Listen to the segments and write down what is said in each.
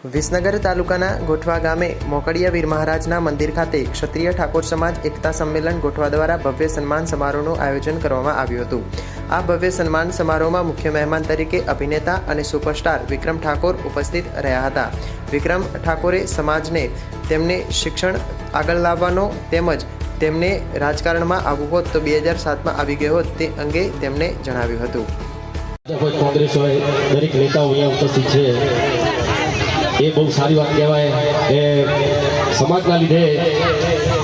વિસનગર તાલુકાના ગોઠવા ગામે મોકળિયા વીર મહારાજના મંદિર ખાતે ક્ષત્રિય ઠાકોર સમાજ એકતા સંમેલન ગોઠવા દ્વારા ભવ્ય સન્માન સમારોહનું આયોજન કરવામાં આવ્યું હતું। આ ભવ્ય સન્માન સમારોહમાં મુખ્ય મહેમાન તરીકે અભિનેતા અને સુપરસ્ટાર વિક્રમ ઠાકોર ઉપસ્થિત રહ્યા હતા। વિક્રમ ઠાકોરે સમાજને તેમને શિક્ષણ આગળ લાવવાનો તેમજ તેમને રાજકારણમાં આવવું હોત તો 2007માં આવી ગયો હોત તે અંગે તેમણે જણાવ્યું હતું। કોંગ્રેસ હોય દરેક નેતાઓ અહીંયા ઉપસ્થિત છે એ બહુ સારી વાત કહેવાય કે સમાજના લીધે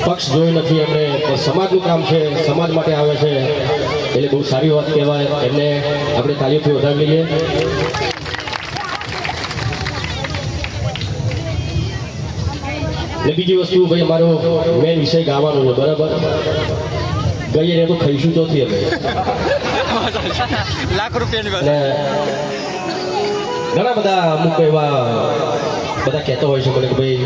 પક્ષ જોઈ નથી એમને સમાજનું કામ છે, સમાજ માટે આવે છે એટલે બહુ સારી વાત કહેવાય। એમને આપણે તાળીઓથી વધાવી લઈએ। ને બીજી વસ્તુ ભાઈ અમારો મેન વિષય ગાવાનો છે, બરાબર? ગઈએ ને તો ખાઈશું ચોથી અમે લાખ રૂપિયા ઘણા બધા અમુક એવા બધા કહેતો હોય છે મને કે ભાઈ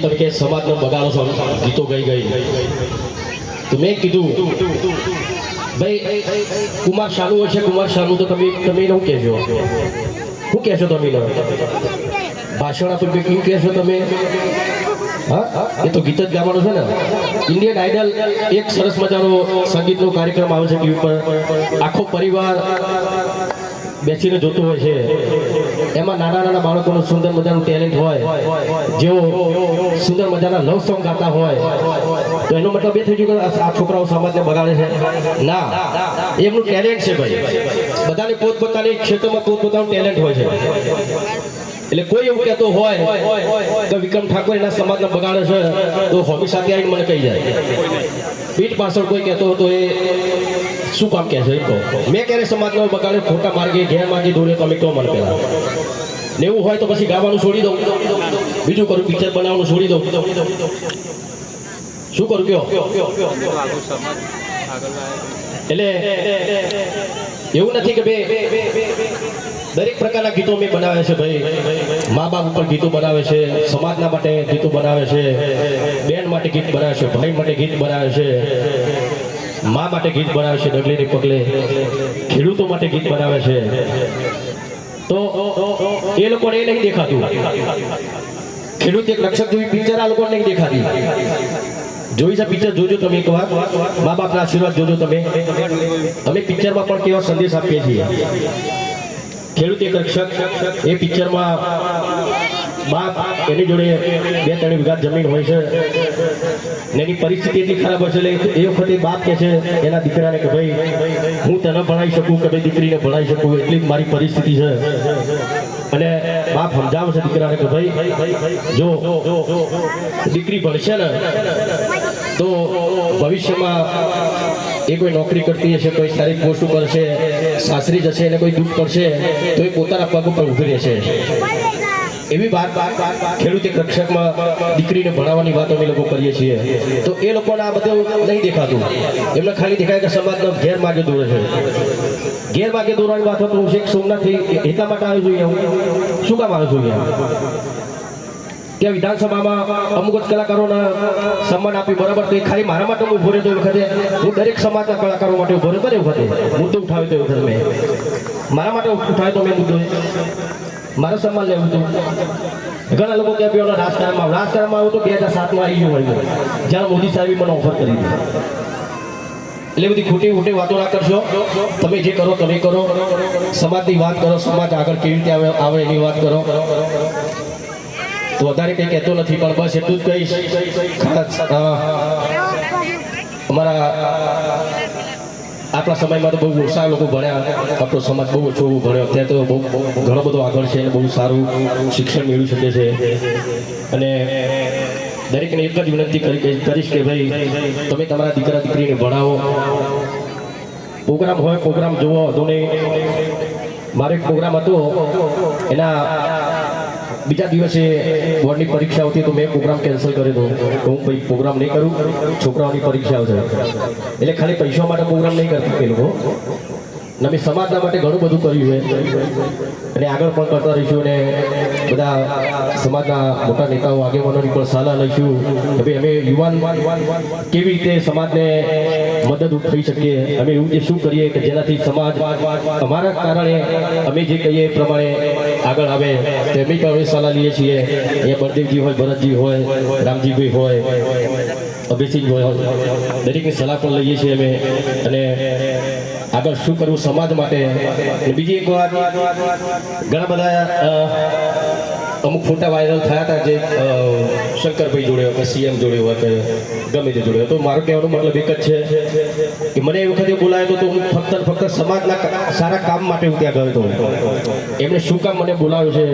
તમે કે સમાજનો બગાડો છો, ગીતો ગઈ તો મેં કીધું ભાઈ કુમાર શાનુ હોય છે, કુમાર શાનુ તો તમે શું કહેશો? શું કહેશો તમે? ભાષણ આપો શું કહેશો તમે? હા, એ તો ગીત જ ગાવાનું છે ને। ઇન્ડિયન આઇડલ એક સરસ મજાનો સંગીતનો કાર્યક્રમ આવે છે ટીવી પર, આખો પરિવાર બેસીને જોતો હોય છે। એમાં નાના નાના બાળકોનું સુંદર મજાનું ટેલેન્ટ હોય, જેઓ સુંદર મજાના લવ સોંગ ગાતા હોય તો એનો મતલબ એ થઈ ગયો કે આ છોકરાઓ સમાજને બગાડે છે? ના, એમનું ટેલેન્ટ છે ભાઈ। બધાને પોતપોતાની ક્ષેત્રમાં પોતપોતાનું ટેલેન્ટ હોય છે। એટલે કોઈ એવું કહેતો હોય કે વિક્રમ ઠાકોર એના સમાજને બગાડે છે તો હોમી સાથે આવીને મને કહી જાય। પીઠ પાછળ કોઈ કહેતો હતો એ શું કામ કહે છે? તો મેં ક્યારે સમાજનો બગાડે? ખોટા માર્ગે ઘેર માર્ગે દોરે તમે કહો મને પહેલા। ને એવું હોય તો પછી ગાવાનું છોડી દઉં, બીજું કરું, પિક્ચર બનાવવાનું છોડી દઉં, શું કરું કયો? એટલે એવું નથી કે દરેક પ્રકારના ગીતો મેં બનાવે છે ભાઈ। મા બાપ ઉપર ગીતો બનાવે છે, સમાજના માટે ગીતો બનાવે છે, બેન માટે ગીત બનાવે છે, ભાઈ માટે ગીત બનાવે છે, મા માટે ગીત બનાવે છે, ડગલે ને પગલે ખેડૂતો માટે ગીત બનાવે છે। તો એ લોકોને એ નહીં દેખાતું। ખેડૂત એક રક્ષક જેવી પિક્ચર આ લોકોને નહીં દેખાતી। જોઈ છે પિક્ચર, જોજો તમે એક વાર, મા બાપના આશીર્વાદ જોજો તમે। અમે પિક્ચરમાં પણ કેવા સંદેશ આપીએ છીએ। ખેડૂત એક રક્ષક એ પિક્ચરમાં બાપ એની જોડે 2-3 વીઘા જમીન હોય છે ને એની પરિસ્થિતિ એટલી ખરાબ હોય છે એટલે એ વખતે બાપ કહે છે એના દીકરાને કે ભાઈ હું તને ભણાવી શકું કે ભાઈ દીકરીને ભણાવી શકું, એટલી જ મારી પરિસ્થિતિ છે। અને બાપ સમજાવે છે દીકરાને કે ભાઈ જો દીકરી ભણશે ને તો ભવિષ્યમાં એ કોઈ નોકરી કરતી હશે, કોઈ સારી પોસ્ટ ઉપર છે, સાસરી જશે અને કોઈ દુઃખ પડશે તો એ પોતાના પગ ઉપર ઊભી રહેશે। એવી વાત ખેડૂત એક રક્ષકમાં દીકરીને ભણાવવાની વાત અમે લોકો કરીએ છીએ। તો એ લોકોને આ બધું નહીં દેખાતું, એમને ખાલી દેખાય કે સમાજનો ગેરમાર્ગે દોરે છે। ગેરમાર્ગે દોરવાની વાત તો હું શેખ સોમનાથથી એટલા માટે આવ્યો છું અહીંયા। શું કામ આવ્યો છું અહીંયા? કે વિધાનસભામાં અમુક જ કલાકારોને સન્માન આપ્યું, બરાબર? તો એ ખાલી મારા માટે હું ઉભો રહ્યો તો એ વખતે હું દરેક સમાજના કલાકારો માટે ઉભો રહ્યો તો એ વખતે મુદ્દો ઉઠાવ્યો તો એ વખતે મેં મારા માટે ઉઠાવ્યો તો મેં મુદ્દો મારો સન્માન લેવું હતું। ઘણા લોકો કહે કે રાજકારણમાં આવું તો 2007માં આવી ગયું હોય જ્યારે મોદી સાહેબે મને ઓફર કરી દીધી। એટલે બધી ખોટી ખોટી વાતો ના કરશો, તમે જે કરો તમે કરો, સમાજની વાત કરો, સમાજ આગળ કેવી રીતે આવે એની વાત કરો। તો વધારે કંઈ કહેતો નથી પણ બસ એટલું જ કહીશ, અમારા આપણા સમયમાં તો બહુ ઓછા લોકો ભણ્યા, આપણો સમાજ બહુ ઓછો ભણ્યો, અત્યારે તો બહુ ઘણો બધો આગળ છે અને બહુ સારું શિક્ષણ મેળવી શકે છે। અને દરેકને એક જ વિનંતી કરીશ કે ભાઈ તમે તમારા દીકરા દીકરીને ભણાવો। પ્રોગ્રામ હોય પ્રોગ્રામ જોવો, વધુ નહીં। મારો એક પ્રોગ્રામ હતો, એના બીજા દિવસે બોર્ડની પરીક્ષા હતી તો મેં પ્રોગ્રામ કેન્સલ કર્યો હતો કે હું ભાઈ પ્રોગ્રામ નહીં કરું, છોકરાઓની પરીક્ષા આવશે। એટલે ખાલી પૈસા માટે પ્રોગ્રામ નહીં કરતા એ લોકો, અને અમે સમાજના માટે ઘણું બધું કર્યું છે અને આગળ પણ કરતા રહીશું અને બધા સમાજના મોટા નેતાઓ આગેવાનોની પણ સલાહ લઈશું કે ભાઈ અમે યુવાન કેવી રીતે સમાજને મદદરૂપ થઈ શકીએ, અમે એવું જે શું કરીએ કે જેનાથી સમાજ અમારા કારણે અમે જે કહીએ એ પ્રમાણે આગળ આવે. તેની પણ અમે સલાહ લઈએ છીએ. અહીંયા બળદેવજી હોય, ભરતજી હોય, રામજીભાઈ હોય, અભયસિંહ હોય, દરેકની સલાહ પણ લઈએ છીએ અમે અને આગળ શું કરવું સમાજ માટે. અને બીજી એક વાત, ઘણા બધા અમુક ફોટા વાયરલ થયા હતા જે શંકરભાઈ જોડે હોય કે સીએમ જોડે હોય કે ગમે તે જોડે હોય. તો મારો કહેવાનો મતલબ એક જ છે કે મને એ વખતે બોલાયો તો હું ફક્ત ને ફક્ત સમાજના સારા કામ માટે હું ત્યાં ગયો હતો. એમણે શું કામ મને બોલાવ્યો છે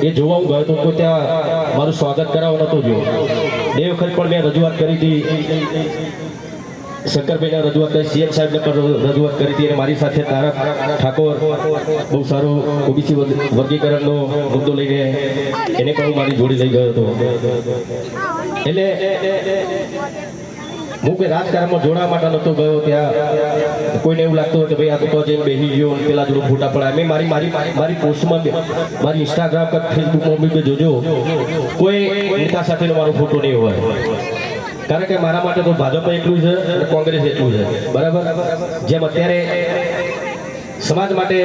એ જોવા હું ગયો હતો. કોઈ ત્યાં મારું સ્વાગત કરાવવા નહોતો જો. બે વખત પણ મેં રજૂઆત કરી હતી, શંકરભાઈને રજૂઆત કરી, સીએમ સાહેબને પણ રજૂઆત કરી હતી અને મારી સાથે તારક ઠાકોર બહુ સારું ઓબીસી વર્ગીકરણનો મુદ્દો લઈને એને પણ હું મારી જોડે લઈ ગયો હતો. એટલે હું કોઈ રાજકારણમાં જોડાવા માટે નહોતો ગયો. ત્યાં કોઈને એવું લાગતું હોય કે ભાઈ આ તો જઈને બેસી ગયો પેલા જોડે ફોટા પડાય. મેં મારી પોસ્ટમાં મારી ઇન્સ્ટાગ્રામ કે ફેસબુકમાં જોજો કોઈ નેતા સાથેનો મારો ફોટો નહીં હોય. કારણ કે મારા માટે તો ભાજપ એટલું છે અને કોંગ્રેસ એટલું છે, બરાબર. જેમ અત્યારે સમાજ માટે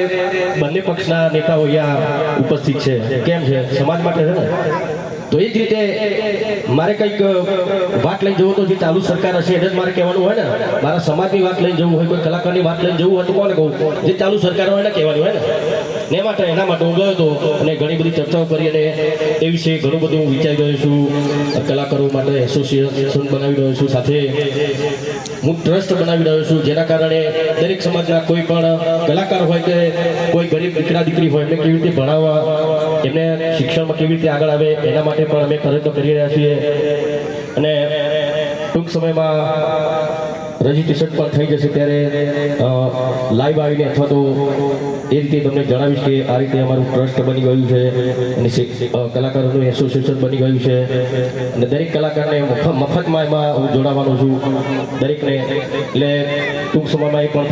બંને પક્ષના નેતાઓ અહીંયા ઉપસ્થિત છે. કેમ છે? સમાજ માટે છે ને. તો એ જ રીતે મારે કંઈક વાત લઈને જવું તો જે ચાલુ સરકાર હશે એટલે જ મારે કહેવાનું હોય ને. મારા સમાજની વાત લઈને જવું હોય, કોઈ કલાકારની વાત લઈને જવું હોય તો કોને કહું? જે ચાલુ સરકાર હોય ને કહેવાનું હોય ને. એના માટે હું ગયો હતો અને ઘણી બધી ચર્ચાઓ કરી અને એ વિશે ઘણું બધું હું વિચારી રહ્યો છું. કલાકારો માટે એસોસિએશન બનાવી રહ્યો છું, સાથે હું ટ્રસ્ટ બનાવી રહ્યો છું, જેના કારણે દરેક સમાજના કોઈ પણ કલાકાર હોય કે કોઈ ગરીબ દીકરા દીકરી હોય એમને કેવી રીતે ભણાવવા, એમને શિક્ષણમાં કેવી રીતે આગળ આવે એના માટે પણ અમે પ્રયત્નો કરી રહ્યા છીએ. અને ટૂંક સમયમાં રજીસ્ટ્રેશન પણ થઈ જશે ત્યારે લાઈવ આવીને અથવા તો એ રીતે તમને જણાવીશ કે આ રીતે અમારું ટ્રસ્ટ બની ગયું છે અને કલાકારોનું એસોસિએશન બની ગયું છે અને દરેક કલાકારને મફતમાં એમાં હું જોડાવાનો છું દરેકને. એટલે ટૂંક સમયમાં એ પણ